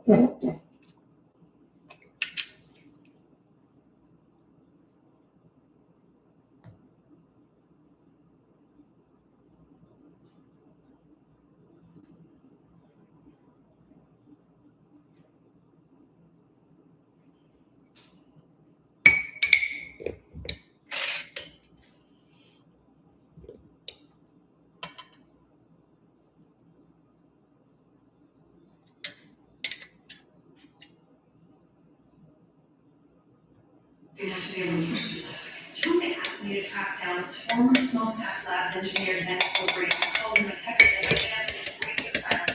You have to be a little more specific. Chewy asked me to track down his former smokestack labs engineer Dennis Labrie. I told him a Texas engineer to break the fire. I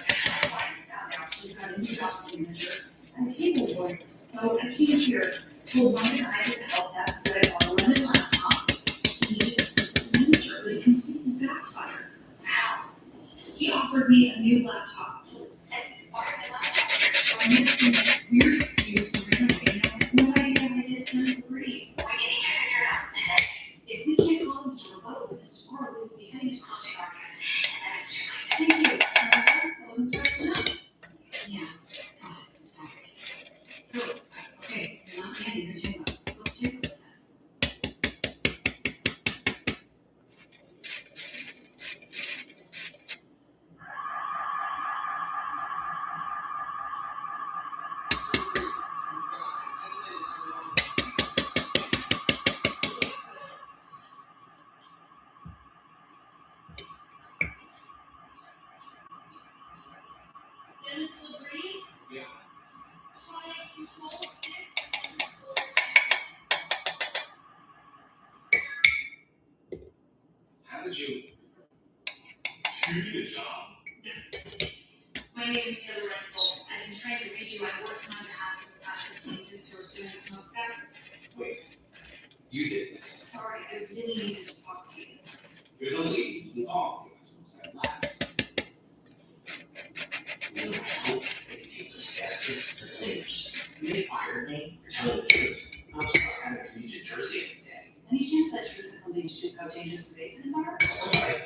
found out he's got a new ops manager and cable lawyers. So I came here to one of the guys at the help desk that I bought a limited laptop. He completely backfired. How? He offered me a new laptop. And ordered the laptop here. So I made some weird excuse to ran away. And I have no idea how it is to disagree. We're getting it figured out today. If we can't call him to remote with this tomorrow, we will be heading to closing arguments. And then it's too late. Thank you. I wasn't stressed enough. Yeah. God, I'm sorry. So, okay, you're not getting your chin up. Let's take a look at that. Dennis Labrie? Yeah. Try control 6. How did you do a job? My name is Taylor Renzel. I've been trying to reach you. I'm working on behalf of the class of plaintiffs who are suing Smokestack. Wait, you did this. Sorry, I really needed to talk to you. You're the lady who called me at last. You know, I hope they take those bastards to the cleaners. They fired me for telling the truth. I'm sorry, I'm going to commute to Jersey every day. Any chance that truth has something to do with how dangerous the bacon are? All right.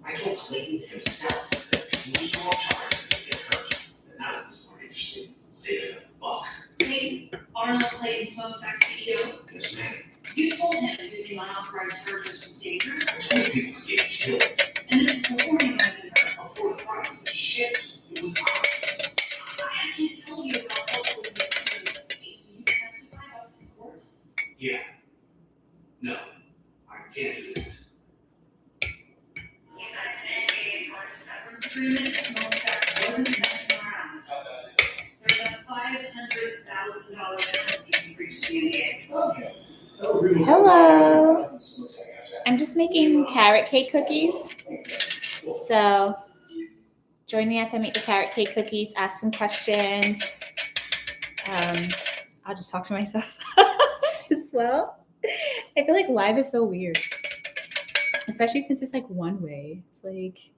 I told Clayton himself that he was all charged to get hurt. And that was more interesting. Saving a buck. Clayton, Arnold Clayton, Smokestack CEO. Yes, ma'am. You told him using unauthorized charges was dangerous. I told people to get killed. And this is before you got it. Before the crime was shit. It was obvious. I can't tell you how helpful it is in this case. Will you testify about this in court? Yeah. No, I can't do that. You signed an NDA for a severance agreement. Smokestack wasn't messing around. There's a $500,000 penalty for breach of the NDA. Okay. Hello. I'm just making carrot cake cookies. So join me as I make the carrot cake cookies, ask some questions. I'll just talk to myself as well. I feel like live is so weird, especially since it's like one way. It's like,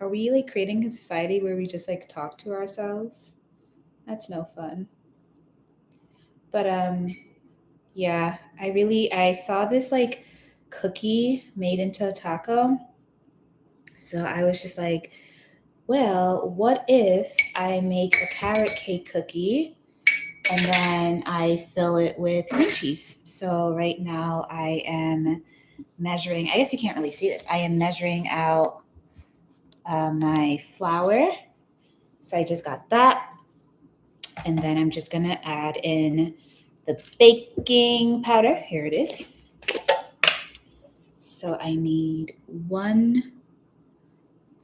are we like creating a society where we just like talk to ourselves? That's no fun. But yeah, I saw this like cookie made into a taco. So I was just like, well, what if I make a carrot cake cookie and then I fill it with cream cheese? So right now I am measuring, I guess you can't really see this. I am measuring out my flour. So I just got that. And then I'm just going to add in the baking powder. Here it is. So I need 1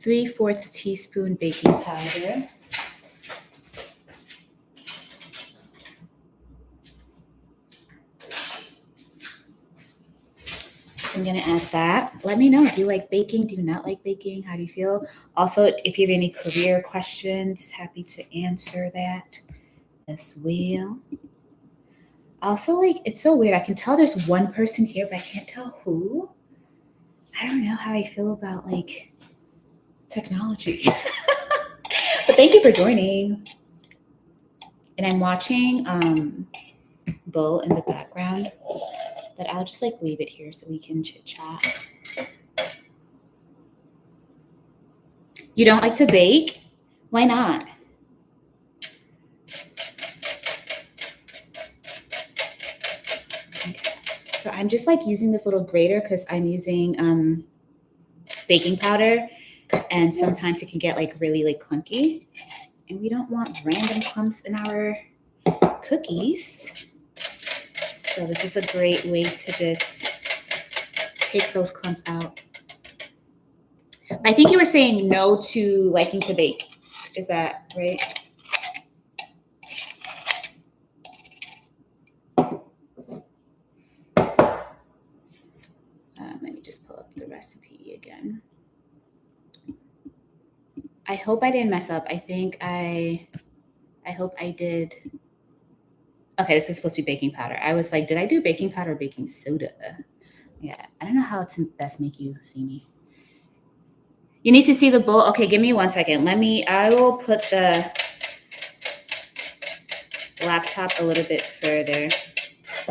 3/4 teaspoon baking powder. So I'm going to add that. Let me know if you like baking. Do you not like baking? How do you feel? Also, if you have any career questions, happy to answer that as well. Also, like, it's so weird. I can tell there's one person here, but I can't tell who. I don't know how I feel about, like, technology. But thank you for joining. And I'm watching Bull in the background, but I'll just, like, leave it here so we can chit-chat. You don't like to bake? Why not? So I'm just like using this little grater because I'm using baking powder, and sometimes it can get like really like clunky, and we don't want random clumps in our cookies. So this is a great way to just take those clumps out. I think you were saying no to liking to bake. Is that right? Let me just pull up the recipe again. I hope I didn't mess up. I hope I did. Okay, this is supposed to be baking powder. I was like, did I do baking powder or baking soda? Yeah, I don't know how to best make you see me. You need to see the bowl. Okay, give me 1 second. I will put the laptop a little bit further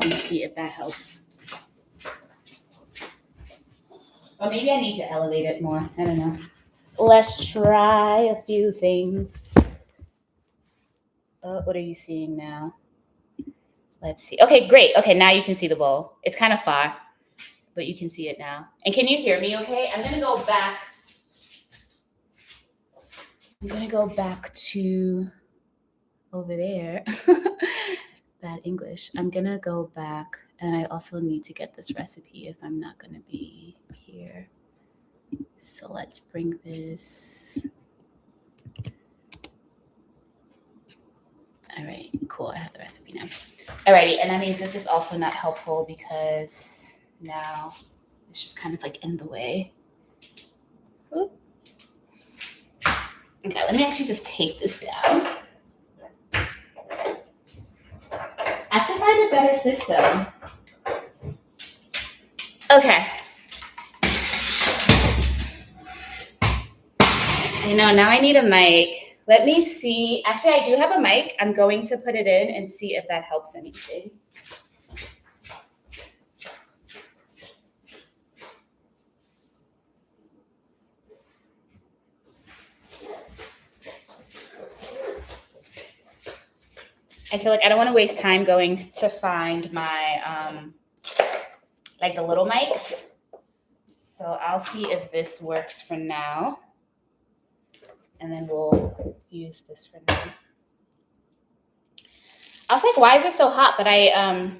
and see if that helps. Or maybe I need to elevate it more. I don't know. Let's try a few things. What are you seeing now? Let's see. Okay, great. Okay, now you can see the bowl. It's kind of far, but you can see it now. And can you hear me okay? I'm going to go back to over there. Bad English. I'm going to go back, and I also need to get this recipe if I'm not going to be here. So let's bring this. All right, cool. I have the recipe now. Alrighty, and that means this is also not helpful because now it's just kind of like in the way. Oop. Okay, let me actually just take this down. I have to find a better system. Okay. I know, now I need a mic. Let me see. Actually, I do have a mic. I'm going to put it in and see if that helps anything. I feel like I don't want to waste time going to find my, like the little mics. So I'll see if this works for now. And then we'll use this for now. I was like, why is it so hot? But I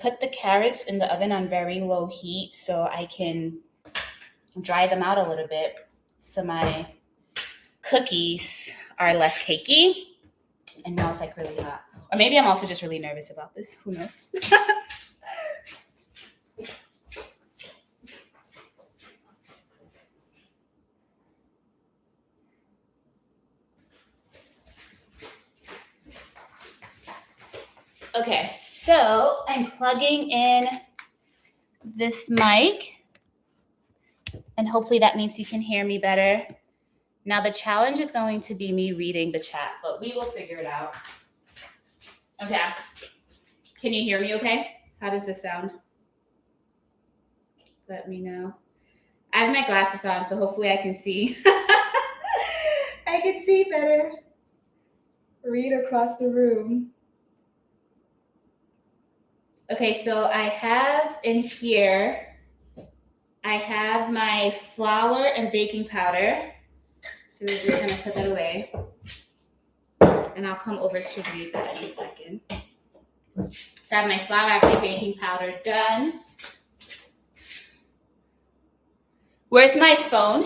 put the carrots in the oven on very low heat so I can dry them out a little bit so my cookies are less cakey. And now it's like really hot. Or maybe I'm also just really nervous about this. Who knows? Okay, so I'm plugging in this mic, and hopefully that means you can hear me better. Now the challenge is going to be me reading the chat, but we will figure it out. Okay, can you hear me okay? How does this sound? Let me know. I have my glasses on, so hopefully I can see. I can see better. Read across the room. Okay, so I have in here, I have my flour and baking powder. So we're just gonna put that away. And I'll come over to read that in a second. So I have my flour, I have my baking powder done. Where's my phone?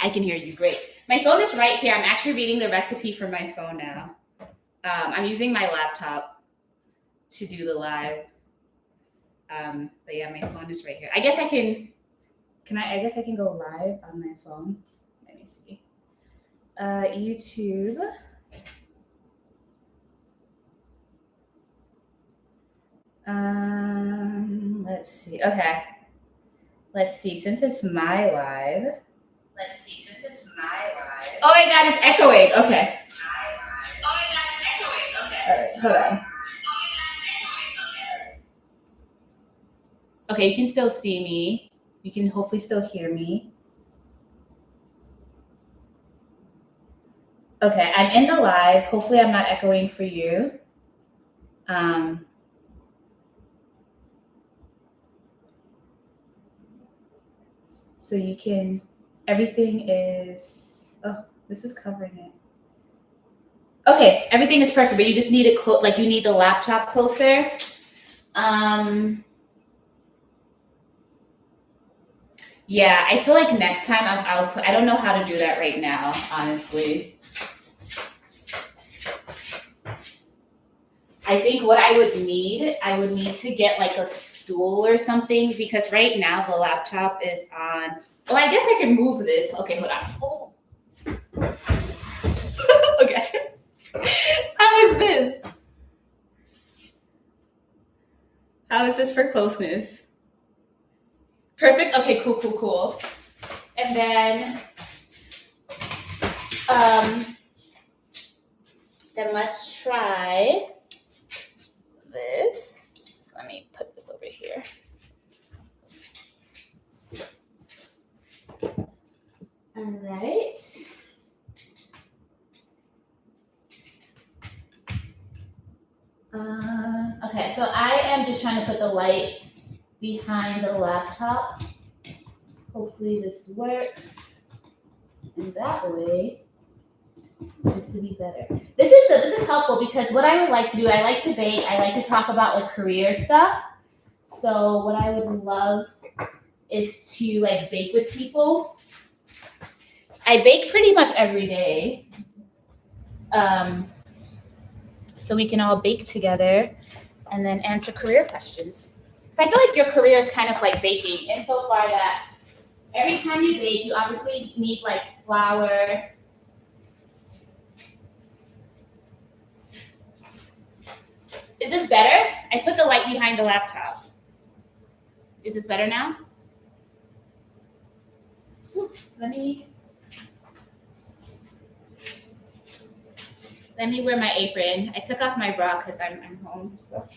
I can hear you, great. My phone is right here. I'm actually reading the recipe from my phone now. I'm using my laptop to do the live. But yeah, my phone is right here. I guess I can go live on my phone. Let me see. YouTube. Let's see. Okay. Let's see. Since it's my live. Oh my God, it's echoing. Okay. All right, hold on. Okay, you can still see me. You can hopefully still hear me. Okay, I'm in the live. Hopefully I'm not echoing for you. So you can, everything is, oh, this is covering it. Okay, everything is perfect, but you just need it like you need the laptop closer. Yeah, I feel like next time I'll put, I don't know how to do that right now, honestly. I think what I would need to get like a stool or something, because right now the laptop is on, oh, I guess I can move this. Okay, hold on. Oh. Okay. How is this? How is this for closeness? Perfect. Okay, cool. And then let's try this. Let me put this over here. All right. Okay, so I am just trying to put the light behind the laptop. Hopefully this works. And that way, this will be better. This is helpful because what I would like to do, I like to bake, I like to talk about like career stuff. So what I would love is to like bake with people. I bake pretty much every day. So we can all bake together and then answer career questions. So I feel like your career is kind of like baking insofar that every time you bake, you obviously need like flour. Is this better? I put the light behind the laptop. Is this better now? Ooh, let me wear my apron. I took off my bra because I'm home. So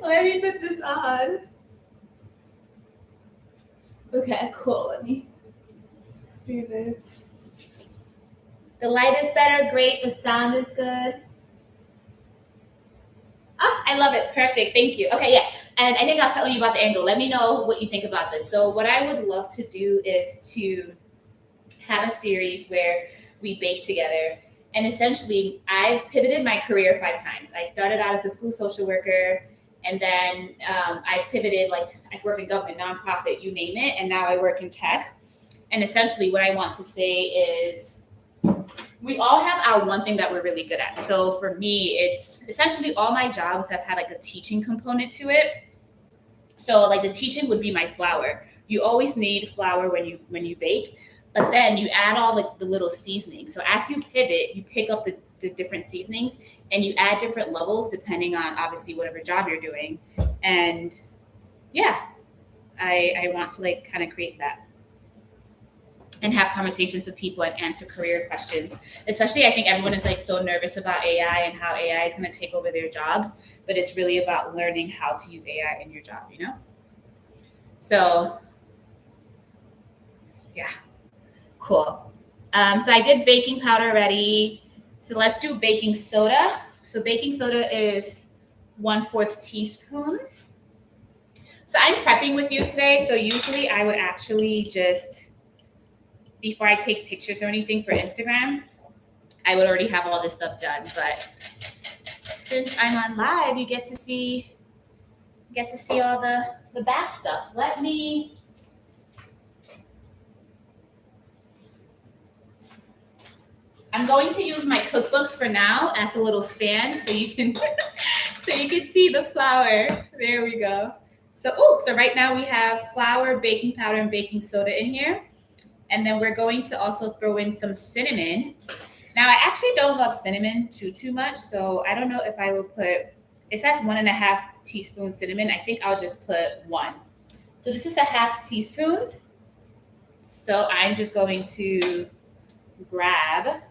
let me put this on. Okay, cool. Let me do this. The light is better. Great. The sound is good. Oh, I love it. Perfect. Thank you. Okay, yeah. And I think I was telling you about the angle. Let me know what you think about this. So what I would love to do is to have a series where we bake together. And essentially, I've pivoted my career 5 times. I started out as a school social worker, and then I've pivoted, like I've worked in government, nonprofit, you name it, and now I work in tech. And essentially what I want to say is we all have our one thing that we're really good at. So for me, it's essentially all my jobs have had like a teaching component to it. So like the teaching would be my flour. You always need flour when you bake, but then you add all the little seasonings. So as you pivot, you pick up the different seasonings and you add different levels depending on obviously whatever job you're doing. And yeah, I want to like kind of create that and have conversations with people and answer career questions. Especially, I think everyone is like so nervous about AI and how AI is going to take over their jobs, but it's really about learning how to use AI in your job, you know? So yeah, cool. So I did baking powder already. So let's do baking soda. So baking soda is 1/4 teaspoon. So I'm prepping with you today. So usually I would actually just, before I take pictures or anything for Instagram, I would already have all this stuff done. But since I'm on live, you get to see all the back stuff. I'm going to use my cookbooks for now as a little stand so you can see the flour. There we go. So right now we have flour, baking powder, and baking soda in here. And then we're going to also throw in some cinnamon. Now, I actually don't love cinnamon too much, so I don't know if I will put, it says 1.5 teaspoons cinnamon. I think I'll just put 1. So this is a 1/2 teaspoon. So I'm just going to grab,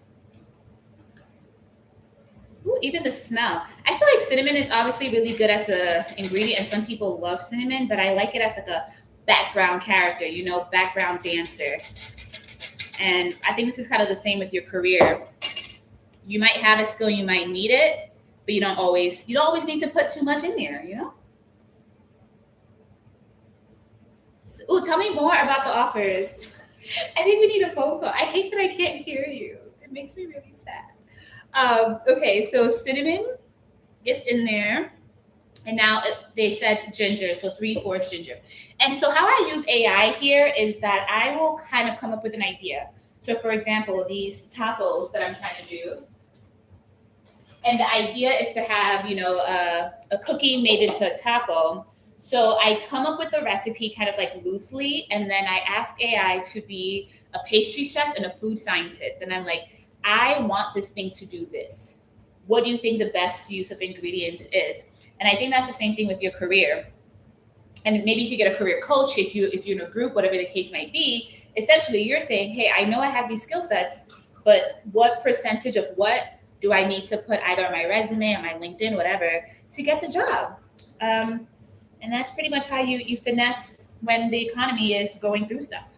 ooh, even the smell. I feel like cinnamon is obviously really good as an ingredient, and some people love cinnamon, but I like it as like a background character, you know, background dancer. And I think this is kind of the same with your career. You might have a skill, you might need it, but you don't always need to put too much in there, you know? Oh, tell me more about the offers. I think we need a phone call. I hate that I can't hear you. It makes me really sad. Okay, so cinnamon is in there. And now they said ginger, so 3/4 ginger. And so how I use AI here is that I will kind of come up with an idea. So for example, these tacos that I'm trying to do, and the idea is to have, a cookie made into a taco. So I come up with the recipe kind of like loosely, and then I ask AI to be a pastry chef and a food scientist. And I'm like, I want this thing to do this. What do you think the best use of ingredients is? And I think that's the same thing with your career. And maybe if you get a career coach, if you're in a group, whatever the case might be, essentially you're saying, hey, I know I have these skill sets, but what percentage of what do I need to put either on my resume or my LinkedIn, whatever, to get the job? And that's pretty much how you finesse when the economy is going through stuff.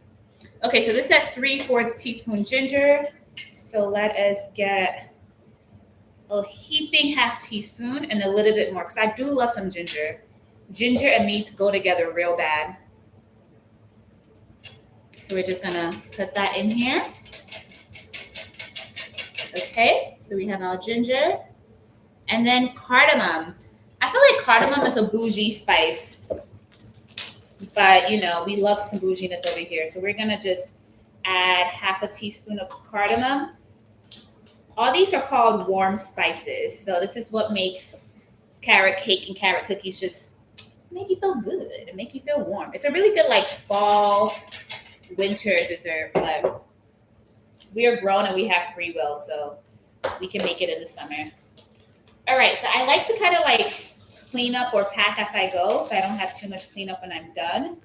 Okay, so this says 3/4 teaspoon ginger. So let us get a heaping half teaspoon and a little bit more, because I do love some ginger. Ginger and meat go together real bad. So we're just gonna put that in here. Okay, so we have our ginger. And then cardamom. I feel like cardamom is a bougie spice, but we love some bouginess over here. So we're gonna just add half a teaspoon of cardamom. All these are called warm spices. So this is what makes carrot cake and carrot cookies just make you feel good and make you feel warm. It's a really good like fall, winter dessert, but we are grown and we have free will, so we can make it in the summer. All right, so I like to kind of like clean up or pack as I go, so I don't have too much cleanup when I'm done.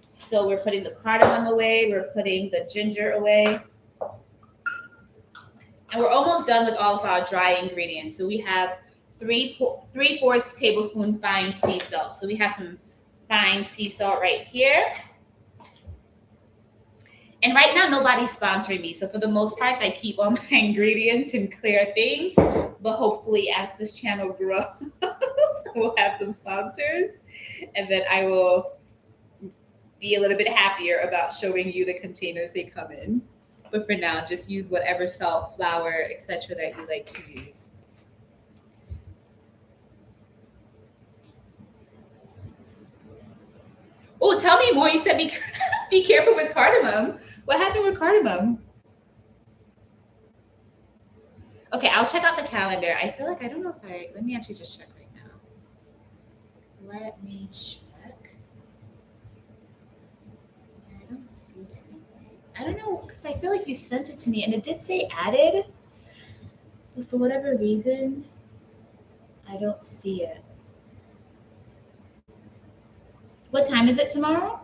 So we're putting the cardamom away, we're putting the ginger away. And we're almost done with all of our dry ingredients. So we have 3/4 tablespoon fine sea salt. So we have some fine sea salt right here. And right now, nobody's sponsoring me. So for the most part, I keep all my ingredients in clear things. But hopefully, as this channel grows, we'll have some sponsors. And then I will be a little bit happier about showing you the containers they come in. But for now, just use whatever salt, flour, etc. that you like to use. Oh, tell me more. You said be careful with cardamom. What happened with cardamom? Okay, I'll check out the calendar. I feel like I don't know if let me actually just check right now. Let me check. I don't see anything. I don't know, because I feel like you sent it to me and it did say added, but for whatever reason, I don't see it. What time is it tomorrow?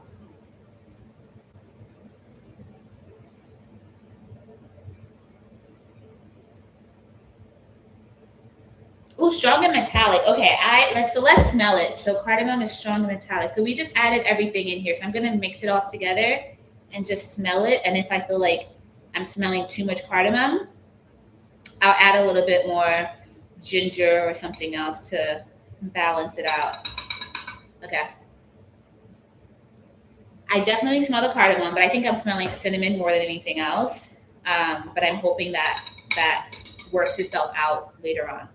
Oh, strong and metallic. Okay, let's smell it. So cardamom is strong and metallic. So we just added everything in here. So I'm gonna mix it all together and just smell it. And if I feel like I'm smelling too much cardamom, I'll add a little bit more ginger or something else to balance it out. Okay. I definitely smell the cardamom, but I think I'm smelling cinnamon more than anything else. But I'm hoping that works itself out later on.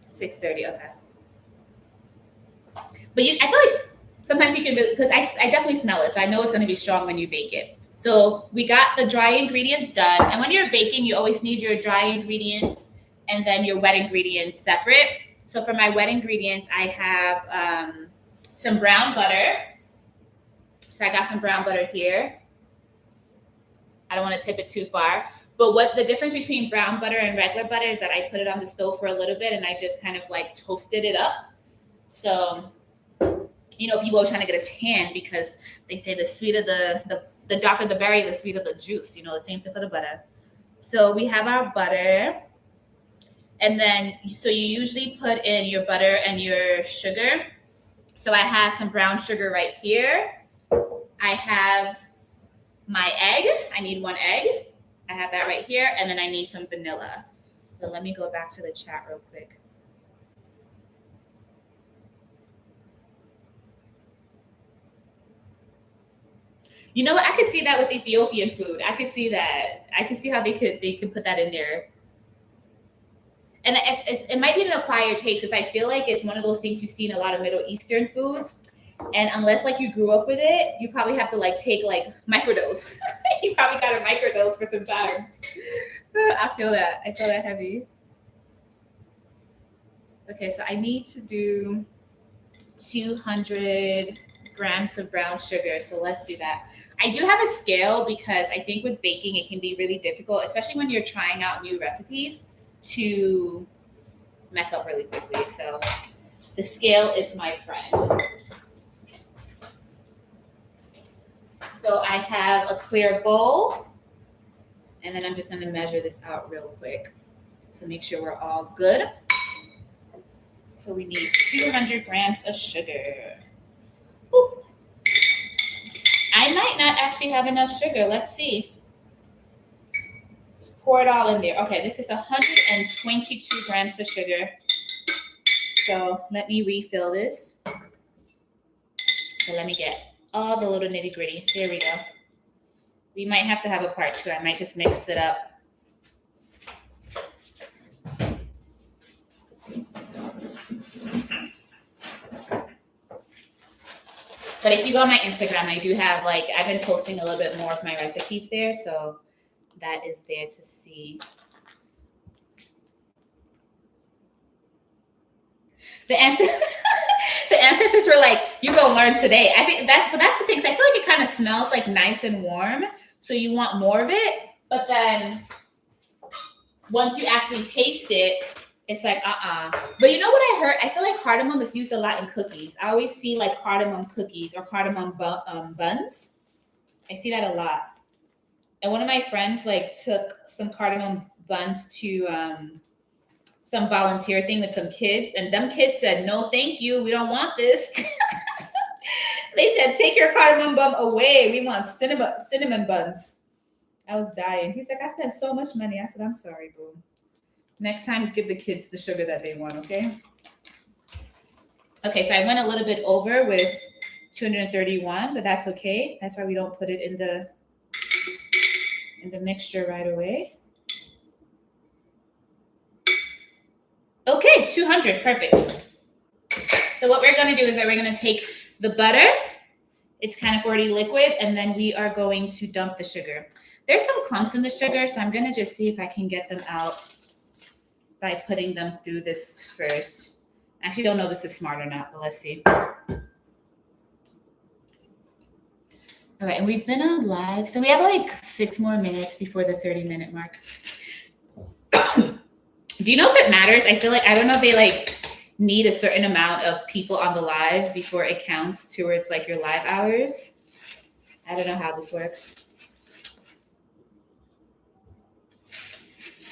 $6:30. Okay. But I feel like sometimes you can really, because I definitely smell it, so I know it's going to be strong when you bake it. So we got the dry ingredients done, and when you're baking, you always need your dry ingredients and then your wet ingredients separate. So for my wet ingredients, I have some brown butter. So I got some brown butter here. I don't want to tip it too far. But what the difference between brown butter and regular butter is that I put it on the stove for a little bit and I just kind of like toasted it up. So, people are trying to get a tan because they say the sweeter the darker the berry, the sweeter the juice. The same thing for the butter. So we have our butter. And then, so you usually put in your butter and your sugar. So I have some brown sugar right here. I have my egg. I need one egg. I have that right here. And then I need some vanilla. But let me go back to the chat real quick. You know what? I could see that with Ethiopian food. I could see that. I could see how they could put that in there. And it might be an acquired taste, because I feel like it's one of those things you see in a lot of Middle Eastern foods. And unless like you grew up with it, you probably have to like take like microdose. You probably got a microdose for some time. I feel that. I feel that heavy. Okay, so I need to do 200 grams of brown sugar. So let's do that. I do have a scale because I think with baking, it can be really difficult, especially when you're trying out new recipes, to mess up really quickly. So the scale is my friend. So I have a clear bowl, and then I'm just going to measure this out real quick to make sure we're all good. So we need 200 grams of sugar. Ooh. I might not actually have enough sugar. Let's see. Let's pour it all in there. Okay, this is 122 grams of sugar. So let me refill this. So let me get all the little nitty gritty. There we go. We might have to have a part two. I might just mix it up. But if you go on my Instagram, I do have I've been posting a little bit more of my recipes there. So that is there to see. The ancestors were like, you go learn today. I think that's the thing. So I feel like it kind of smells like nice and warm. So you want more of it. But then once you actually taste it, it's like, But you know what I heard? I feel like cardamom is used a lot in cookies. I always see like cardamom cookies or cardamom buns. I see that a lot. And one of my friends took some cardamom buns to some volunteer thing with some kids. And them kids said, no, thank you. We don't want this. They said, take your cardamom bun away. We want cinnamon buns. I was dying. He's like, I spent so much money. I said, I'm sorry, boo. Next time, give the kids the sugar that they want, okay? Okay, so I went a little bit over with 231, but that's okay. That's why we don't put it in the mixture right away. Okay, 200, perfect. So what we're gonna do is that we're gonna take the butter. It's kind of already liquid, and then we are going to dump the sugar. There's some clumps in the sugar, so I'm gonna just see if I can get them out by putting them through this first. I actually don't know if this is smart or not, but let's see. All right, and we've been on live. So we have 6 more minutes before the 30-minute mark. Do you know if it matters? I feel I don't know if they need a certain amount of people on the live before it counts towards your live hours. I don't know how this works.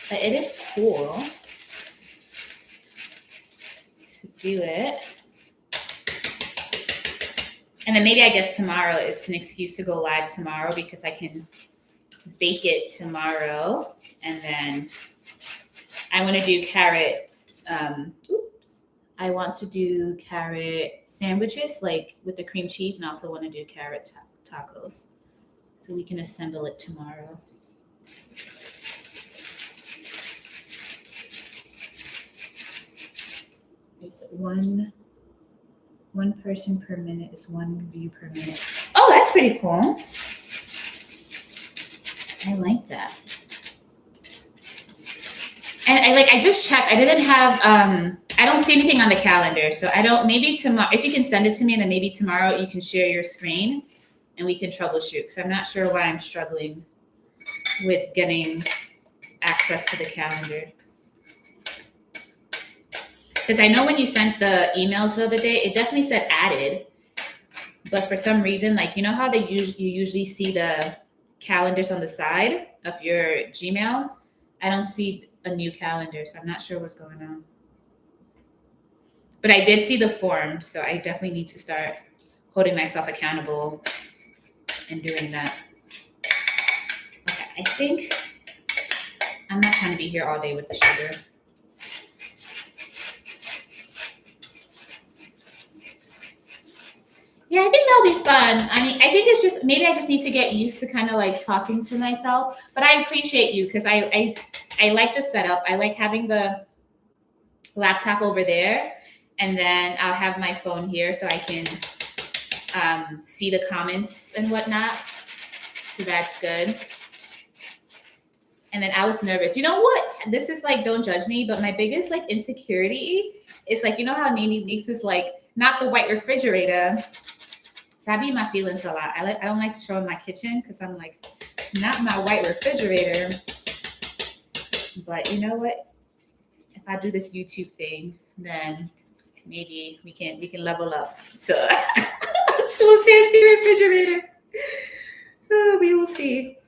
But it is cool to do it. And then maybe I guess tomorrow it's an excuse to go live tomorrow because I can bake it tomorrow. And then I want to do carrot. I want to do carrot sandwiches with the cream cheese, and I also want to do carrot tacos. So we can assemble it tomorrow. It's one person per minute is 1 view per minute. Oh, that's pretty cool. I like that. And I just checked. I didn't have I don't see anything on the calendar. So I don't, maybe tomorrow, if you can send it to me, and then maybe tomorrow you can share your screen and we can troubleshoot, because I'm not sure why I'm struggling with getting access to the calendar. Because I know when you sent the emails the other day, it definitely said added. But for some reason, you know how you usually see the calendars on the side of your Gmail? I don't see a new calendar, so I'm not sure what's going on. But I did see the form, so I definitely need to start holding myself accountable and doing that. Okay, I think I'm not trying to be here all day with the sugar. Yeah, I think that'll be fun. I mean, I think it's just maybe I just need to get used to kind of like talking to myself. But I appreciate you because I like the setup. I like having the laptop over there, and then I'll have my phone here so I can see the comments and whatnot. So that's good. And then I was nervous. You know what? This is like, don't judge me, but my biggest like insecurity is like, you know how Nene Leaks was like, not the white refrigerator. So I be in my feelings a lot. I don't like to show in my kitchen because I'm like, not my white refrigerator. But you know what? If I do this YouTube thing, then maybe we can level up to to a fancy refrigerator. Oh, we will see.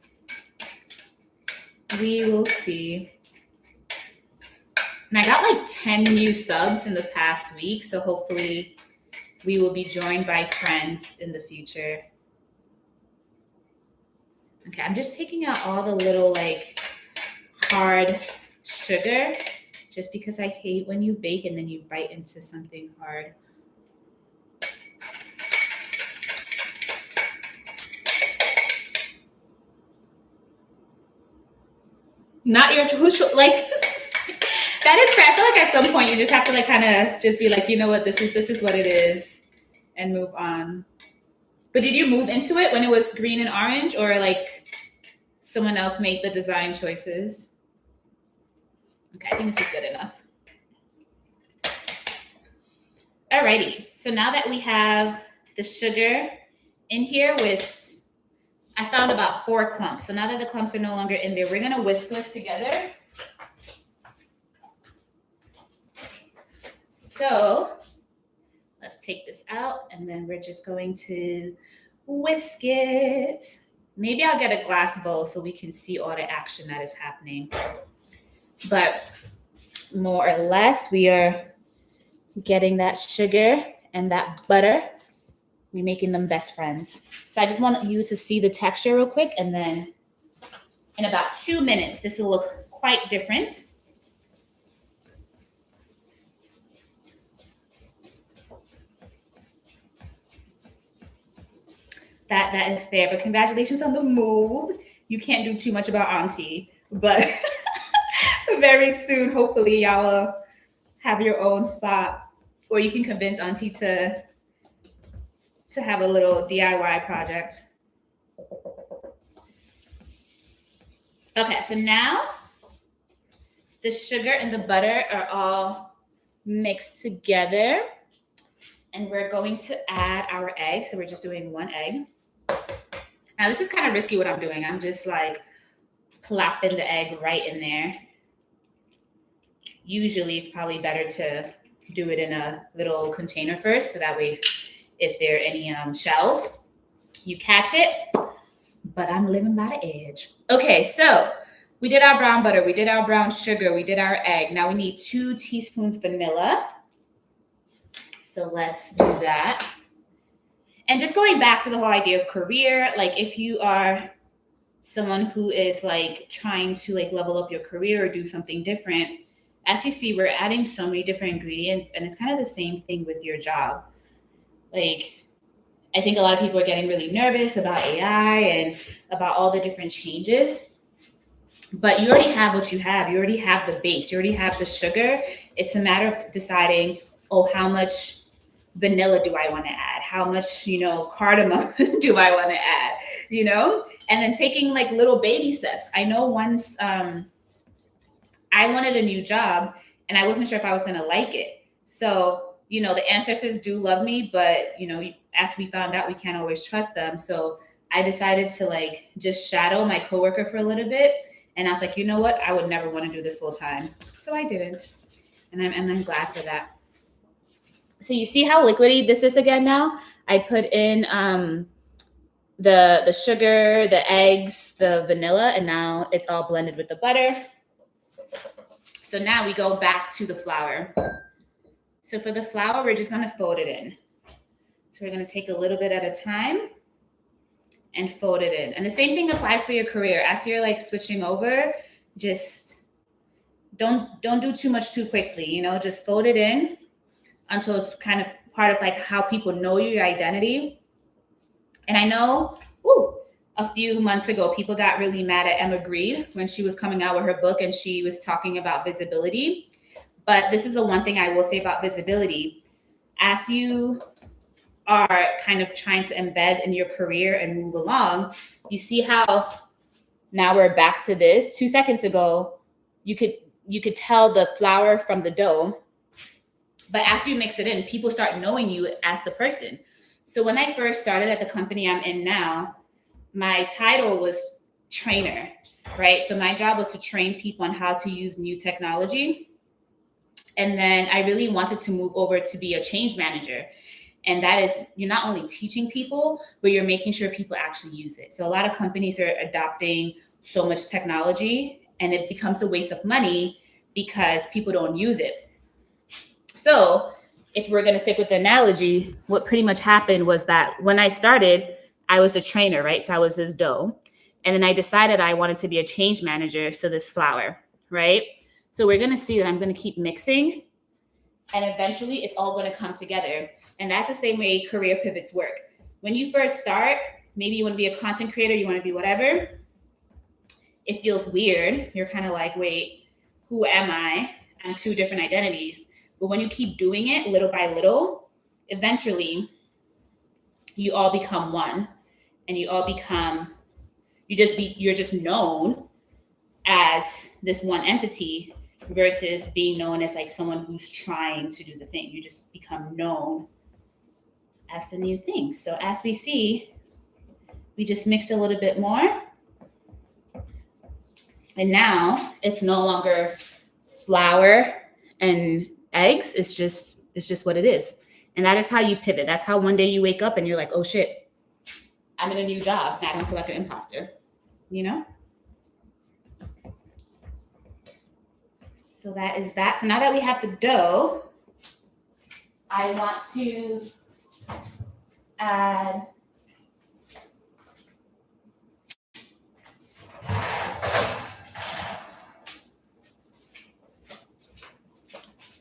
We will see. And I got like 10 new subs in the past week, so hopefully we will be joined by friends in the future. Okay, I'm just taking out all the little like hard sugar just because I hate when you bake and then you bite into something hard. Not your who's like that is fair. I feel like at some point you just have to like kind of just be like, you know what, this is what it is, and move on. But did you move into it when it was green and orange, or like someone else made the design choices? Okay, I think this is good enough. Alrighty, so now that we have the sugar in here with, I found about 4 clumps. So now that the clumps are no longer in there, we're gonna whisk this together. So let's take this out and then we're just going to whisk it. Maybe I'll get a glass bowl so we can see all the action that is happening. But more or less, we are getting that sugar and that butter. We're making them best friends. So I just want you to see the texture real quick, and then in about 2 minutes, this will look quite different. That is fair, but congratulations on the move. You can't do too much about Auntie, but very soon, hopefully, y'all will have your own spot, or you can convince Auntie to have a little DIY project. Okay, so now the sugar and the butter are all mixed together, and we're going to add our egg. So we're just doing 1 egg. Now this is kind of risky what I'm doing. I'm just like plopping the egg right in there. Usually it's probably better to do it in a little container first, so that way if there are any shells, you catch it. But I'm living by the edge. Okay, so we did our brown butter, we did our brown sugar, we did our egg. Now we need 2 teaspoons vanilla. So let's do that. And just going back to the whole idea of career, like if you are someone who is like trying to like level up your career or do something different, as you see, we're adding so many different ingredients, and it's kind of the same thing with your job. Like, I think a lot of people are getting really nervous about AI and about all the different changes, but you already have what you have. You already have the base. You already have the sugar. It's a matter of deciding, oh, how much vanilla do I want to add? How much, cardamom do I want to add, And then taking like little baby steps. I know once I wanted a new job and I wasn't sure if I was going to like it. So, the ancestors do love me, but, as we found out, we can't always trust them. So I decided to like just shadow my coworker for a little bit. And I was like, you know what? I would never want to do this full time. So I didn't. And I'm glad for that. So you see how liquidy this is again now? I put in the sugar, the eggs, the vanilla, and now it's all blended with the butter. So now we go back to the flour. So for the flour, we're just gonna fold it in. So we're gonna take a little bit at a time and fold it in. And the same thing applies for your career. As you're like switching over, just don't do too much too quickly, you know, just fold it in until it's kind of part of like how people know you, your identity. And I know a few months ago, people got really mad at Emma Grede when she was coming out with her book and she was talking about visibility. But this is the one thing I will say about visibility. As you are kind of trying to embed in your career and move along, you see how now we're back to this. 2 seconds ago, you could tell the flour from the dough. But as you mix it in, people start knowing you as the person. So when I first started at the company I'm in now, my title was trainer, right? So my job was to train people on how to use new technology. And then I really wanted to move over to be a change manager. And that is, you're not only teaching people, but you're making sure people actually use it. So a lot of companies are adopting so much technology and it becomes a waste of money because people don't use it. So if we're going to stick with the analogy, what pretty much happened was that when I started, I was a trainer, right? So I was this dough. And then I decided I wanted to be a change manager. So this flour, right? So we're going to see that I'm going to keep mixing and eventually it's all going to come together. And that's the same way career pivots work. When you first start, maybe you want to be a content creator, you want to be whatever. It feels weird. You're kind of like, wait, who am I? I'm two different identities. But when you keep doing it little by little, eventually you all become one and you all become, you're just known as this one entity versus being known as like someone who's trying to do the thing. You just become known as the new thing. So as we see, we just mixed a little bit more. And now it's no longer flour and eggs. It's just what it is. And that is how you pivot. That's how one day you wake up and you're like, oh shit, I'm in a new job. And I don't feel like an imposter, you know? So that is that. So now that we have the dough, I want to add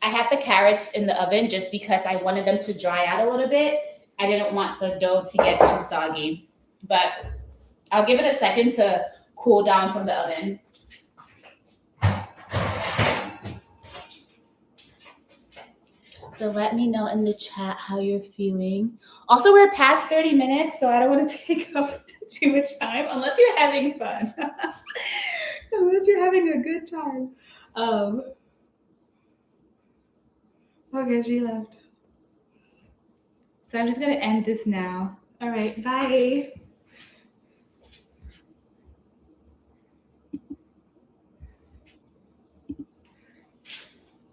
I have the carrots in the oven just because I wanted them to dry out a little bit. I didn't want the dough to get too soggy, but I'll give it a second to cool down from the oven. So let me know in the chat how you're feeling. Also, we're past 30 minutes, so I don't want to take up too much time unless you're having fun. Unless you're having a good time. Okay, she left. So I'm just going to end this now. All right, bye.